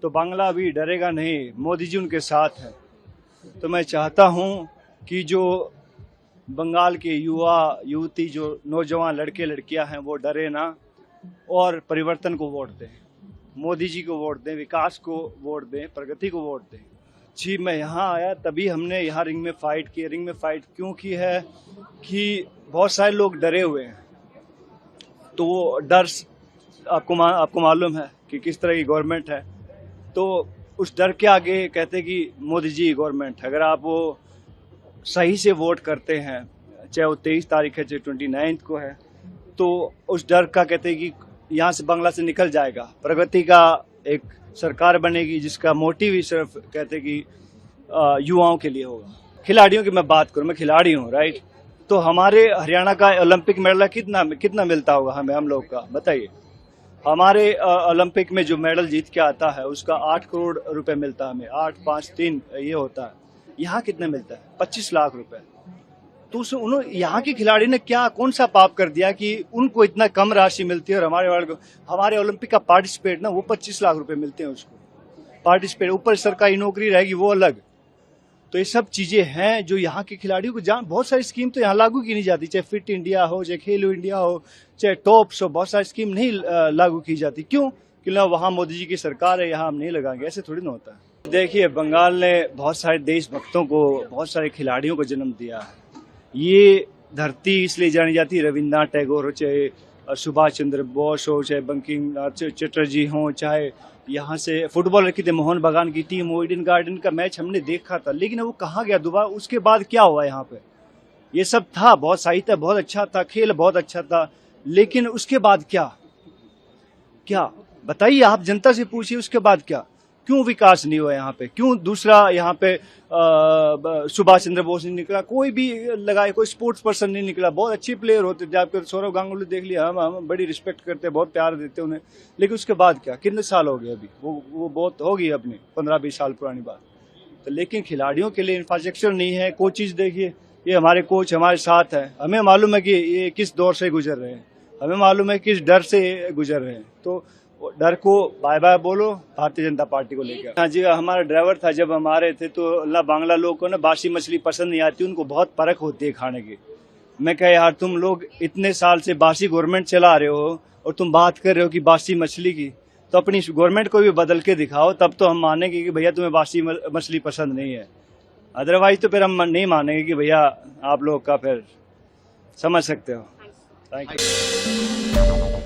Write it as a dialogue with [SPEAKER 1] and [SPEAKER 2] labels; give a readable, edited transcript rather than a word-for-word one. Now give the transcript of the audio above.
[SPEAKER 1] तो बांग्ला अभी डरेगा नहीं, मोदी जी उनके साथ है। तो मैं चाहता हूं कि जो बंगाल के युवा युवती, जो नौजवान लड़के लड़कियां हैं, वो डरे ना और परिवर्तन को वोट दें, मोदी जी को वोट दें, विकास को वोट दें, प्रगति को वोट दें। जी, मैं यहाँ आया तभी हमने यहाँ रिंग में फाइट की। रिंग में फाइट क्यों की है कि बहुत सारे लोग डरे हुए हैं। तो वो डर आपको मालूम है कि किस तरह की गवर्नमेंट है, तो उस डर के आगे कहते हैं कि मोदी जी गवर्नमेंट है। अगर आप वो सही से वोट करते हैं, चाहे वो 23 तारीख है, चाहे 29 को है, तो उस डर का कहते हैं कि यहाँ से बांग्ला से निकल जाएगा, प्रगति का एक सरकार बनेगी जिसका मोटिव ही सिर्फ कहते हैं कि युवाओं के लिए होगा। खिलाड़ियों की मैं बात करूं, मैं खिलाड़ी हूं, राइट। तो हमारे हरियाणा का ओलंपिक मेडल कितना मिलता होगा हमें, हम लोग का बताइए। हमारे ओलंपिक में जो मेडल जीत के आता है उसका 8 करोड़ रुपए मिलता है हमें, 8, 5, 3 ये होता है। यहाँ कितने मिलता है? 25 लाख रुपए। तो उन्होंने यहाँ के खिलाड़ी ने क्या कौन सा पाप कर दिया कि उनको इतना कम राशि मिलती है, और हमारे ओलंपिक का पार्टिसिपेट ना, वो 25 लाख रुपए मिलते हैं उसको पार्टिसिपेट, ऊपर सरकारी नौकरी रहेगी वो अलग। तो ये सब चीजें हैं जो यहाँ के खिलाड़ियों को बहुत सारी स्कीम तो यहाँ लागू की नहीं जाती, चाहे फिट इंडिया हो, चाहे खेलो इंडिया हो, चाहे टॉप्स हो, बहुत सारी स्कीम नहीं लागू की जाती। क्यों? क्योंकि वहाँ मोदी जी की सरकार है, यहाँ हम नहीं लगाएंगे, ऐसे थोड़ी ना होता है। देखिए, बंगाल ने बहुत सारे देशभक्तों को, बहुत सारे खिलाड़ियों को जन्म दिया है। ये धरती इसलिए जानी जाती है, रविन्द्रनाथ टैगोर हो, चाहे सुभाष चंद्र बोस हो, चाहे बंकिम चटर्जी हो, चाहे यहाँ से फुटबॉलर की मोहन बागान की टीम हो। ईडन गार्डन का मैच हमने देखा था, लेकिन वो कहाँ गया दोबारा? उसके बाद क्या हुआ यहाँ पे? ये सब था, बहुत साहित्य बहुत अच्छा था, खेल बहुत अच्छा था, लेकिन उसके बाद क्या बताइए, आप जनता से पूछिए, उसके बाद क्या? क्यों विकास नहीं हुआ यहाँ पे? क्यों दूसरा यहाँ पे सुभाष चंद्र बोस नहीं निकला, कोई भी लगाए, कोई स्पोर्ट्स पर्सन नहीं निकला? बहुत अच्छे प्लेयर होते थे, आपके सौरव गांगुली देख लिया, हम बड़ी रिस्पेक्ट करते हैं, बहुत प्यार देते हैं उन्हें, लेकिन उसके बाद क्या? कितने साल हो गए अभी? वो बहुत हो गई अपनी 15-20 साल पुरानी बात। तो लेकिन खिलाड़ियों के लिए इंफ्रास्ट्रक्चर नहीं है। कोचेज देखिए, ये हमारे कोच हमारे साथ है, हमें मालूम है कि ये किस दौर से गुजर रहे हैं, हमें मालूम है किस डर से गुजर रहे हैं। तो डर को बाय बाय बोलो भारतीय जनता पार्टी को लेकर। हाँ जी, हमारा ड्राइवर था, जब हम आ रहे थे तो अल्लाह बांग्ला लोग को ना बासी मछली पसंद नहीं आती, उनको बहुत परख होती है खाने की। मैं कहा यार, तुम लोग इतने साल से बासी गवर्नमेंट चला रहे हो और तुम बात कर रहे हो कि बासी मछली की, तो अपनी गवर्नमेंट को भी बदल के दिखाओ, तब तो हम मानेंगे कि भैया तुम्हें बासी मछली पसंद नहीं है। अदरवाइज तो फिर हम नहीं मानेंगे कि भैया आप लोग का, फिर समझ सकते हो। Thank you.